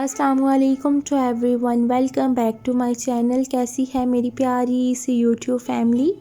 अस्सलामुअलैकुम to everyone, welcome back to my channel. कैसी है मेरी प्यारी सी यूट्यूब फैमिली।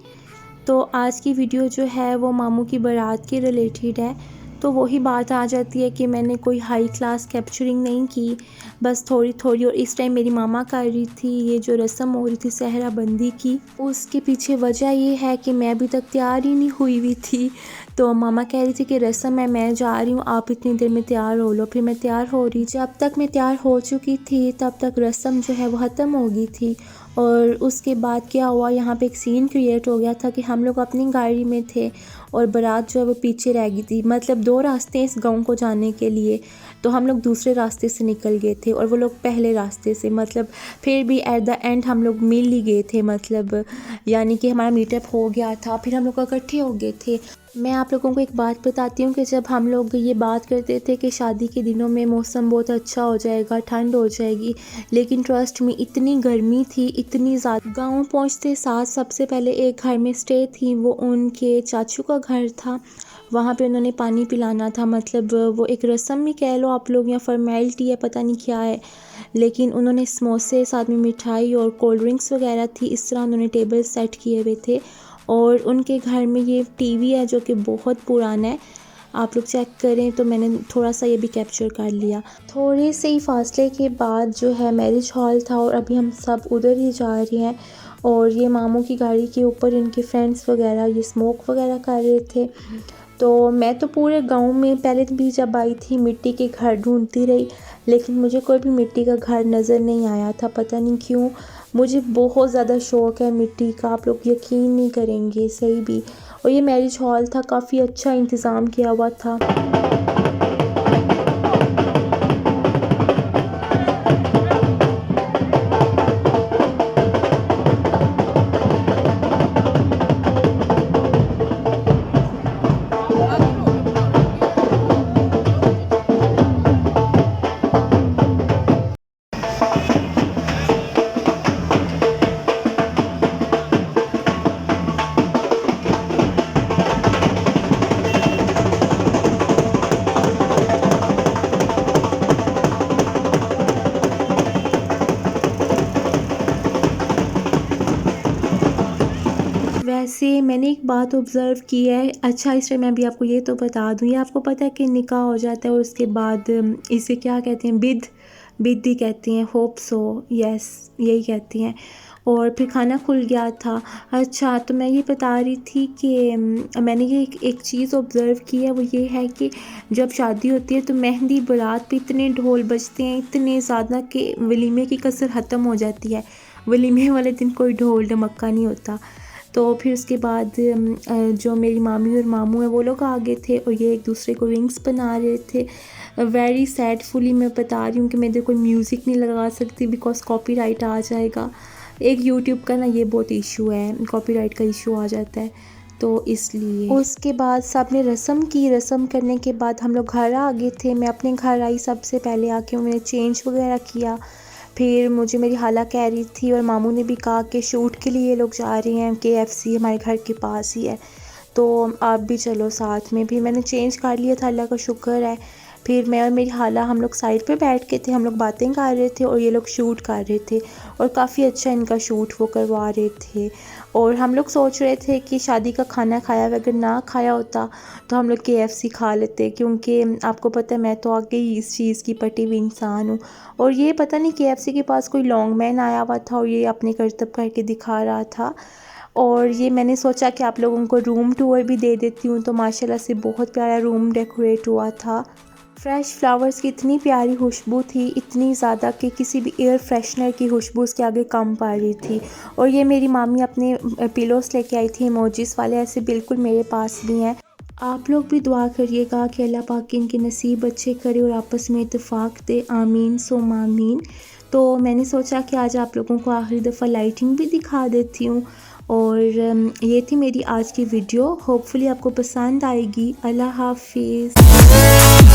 तो आज की वीडियो जो है वो मामू की बारात के रिलेटेड है। तो वही बात आ जाती है कि मैंने कोई हाई क्लास कैप्चरिंग नहीं की, बस थोड़ी थोड़ी। और इस टाइम मेरी मामा कर रही थी ये जो रस्म हो रही थी सहरा बंदी की। उसके पीछे वजह ये है कि मैं अभी तक तैयार ही नहीं हुई थी। तो मामा कह रही थी कि रस्म है, मैं जा रही हूँ, आप इतनी देर में तैयार हो लो। फिर मैं तैयार हो रही, जब तक मैं तैयार हो चुकी थी तब तक रस्म जो है वो ख़त्म हो गई थी। और उसके बाद क्या हुआ, यहाँ पे एक सीन क्रिएट हो गया था कि हम लोग अपनी गाड़ी में थे और बारात जो है वो पीछे रह गई थी। मतलब दो रास्ते इस गांव को जाने के लिए, तो हम लोग दूसरे रास्ते से निकल गए थे और वो लोग पहले रास्ते से। मतलब फिर भी एट द एंड हम लोग मिल ही गए थे, मतलब यानी कि हमारा मीटअप हो गया था, फिर हम लोग इकट्ठे हो गए थे। मैं आप लोगों को एक बात बताती हूँ कि जब हम लोग ये बात करते थे कि शादी के दिनों में मौसम बहुत अच्छा हो जाएगा, ठंड हो जाएगी, लेकिन ट्रस्ट में इतनी गर्मी थी, इतनी ज़्यादा। गाँव पहुँचते साथ सबसे पहले एक घर में स्टे थी, वो उनके चाचू का घर था। वहाँ पे उन्होंने पानी पिलाना था, मतलब वो एक रस्म ही कह लो आप लोग, या फॉर्मेलिटी है, पता नहीं क्या है। लेकिन उन्होंने समोसे, साथ में मिठाई और कोल्ड ड्रिंक्स वगैरह थी, इस तरह उन्होंने टेबल सेट किए हुए थे। और उनके घर में ये टीवी है जो कि बहुत पुराना है, आप लोग चेक करें। तो मैंने थोड़ा सा ये भी कैप्चर कर लिया। थोड़े से ही फासले के बाद जो है मैरिज हॉल था और अभी हम सब उधर ही जा रहे हैं। और ये मामू की गाड़ी के ऊपर इनके फ्रेंड्स वगैरह ये स्मोक वगैरह कर रहे थे। तो मैं तो पूरे गांव में पहले भी जब आई थी मिट्टी के घर ढूंढती रही, लेकिन मुझे कोई भी मिट्टी का घर नज़र नहीं आया था, पता नहीं क्यों। मुझे बहुत ज़्यादा शौक़ है मिट्टी का, आप लोग यकीन नहीं करेंगे, सही भी। और ये मैरिज हॉल था, काफ़ी अच्छा इंतज़ाम किया हुआ था। वैसे मैंने एक बात ऑब्ज़र्व की है, अच्छा इस टाइम मैं भी आपको ये तो बता दूँ, ये आपको पता है कि निकाह हो जाता है और उसके बाद इसे क्या कहते हैं, बिद ही कहती हैं, होप सो, यस यही कहती हैं। और फिर खाना खुल गया था। अच्छा, तो मैं ये बता रही थी कि मैंने ये एक चीज़ ऑब्ज़र्व की है, वो ये है कि जब शादी होती है तो मेहंदी बारात पे इतने ढोल बजते हैं, इतने ज़्यादा कि वलीमे की कसर ख़त्म हो जाती है। वलीमे वाले दिन कोई ढोल ढमक्का नहीं होता। तो फिर उसके बाद जो मेरी मामी और मामू हैं वो लोग आ गए थे और ये एक दूसरे को रिंग्स बना रहे थे। वेरी सैडफुली मैं बता रही हूँ कि मैं इधर कोई म्यूज़िक नहीं लगा सकती बिकॉज़ कॉपीराइट आ जाएगा। एक यूट्यूब का ना ये बहुत इशू है, कॉपीराइट का इशू आ जाता है, तो इसलिए। उसके बाद सब ने रस्म की। रस्म करने के बाद हम लोग घर आ गए थे। मैं अपने घर आई सबसे पहले, आके मैंने चेंज वगैरह किया। फिर मुझे मेरी खाला कह रही थी और मामू ने भी कहा कि शूट के लिए ये लोग जा रहे हैं, KFC हमारे घर के पास ही है, तो आप भी चलो साथ में। भी मैंने चेंज कर लिया था, अल्लाह का शुक्र है। फिर मैं और मेरी खाला हम लोग साइड पे बैठ के थे, हम लोग बातें कर रहे थे और ये लोग शूट कर रहे थे और काफ़ी अच्छा इनका शूट वो करवा रहे थे। और हम लोग सोच रहे थे कि शादी का खाना खाया हुआ, अगर ना खाया होता तो हम लोग KFC खा लेते, क्योंकि आपको पता है मैं तो आगे ही इस चीज़ की पटी हुई इंसान हूँ। और ये पता नहीं KFC के पास कोई लॉन्ग मैन आया हुआ था और ये अपने करतब करके दिखा रहा था। और ये मैंने सोचा कि आप लोगों को रूम टूर भी दे देती हूँ। तो माशाल्लाह से बहुत प्यारा रूम डेकोरेट हुआ था। फ्रेश फ्लावर्स की इतनी प्यारी खुशबू थी, इतनी ज़्यादा कि किसी भी एयर फ्रेशनर की खुशबू उसके आगे कम पड़ रही थी। और ये मेरी मामी अपने पिलोस लेके आई थी इमोजीज वाले, ऐसे बिल्कुल मेरे पास भी हैं। आप लोग भी दुआ करिएगा कि अल्लाह पाक इनके नसीब अच्छे करे और आपस में इत्तेफाक दे, आमीन सुम आमीन। तो मैंने सोचा कि आज आप लोगों को आखिरी दफ़ा लाइटिंग भी दिखा देती हूँ। और ये थी मेरी आज की वीडियो, होपफुली आपको पसंद आएगी। अल्लाह हाफिज़।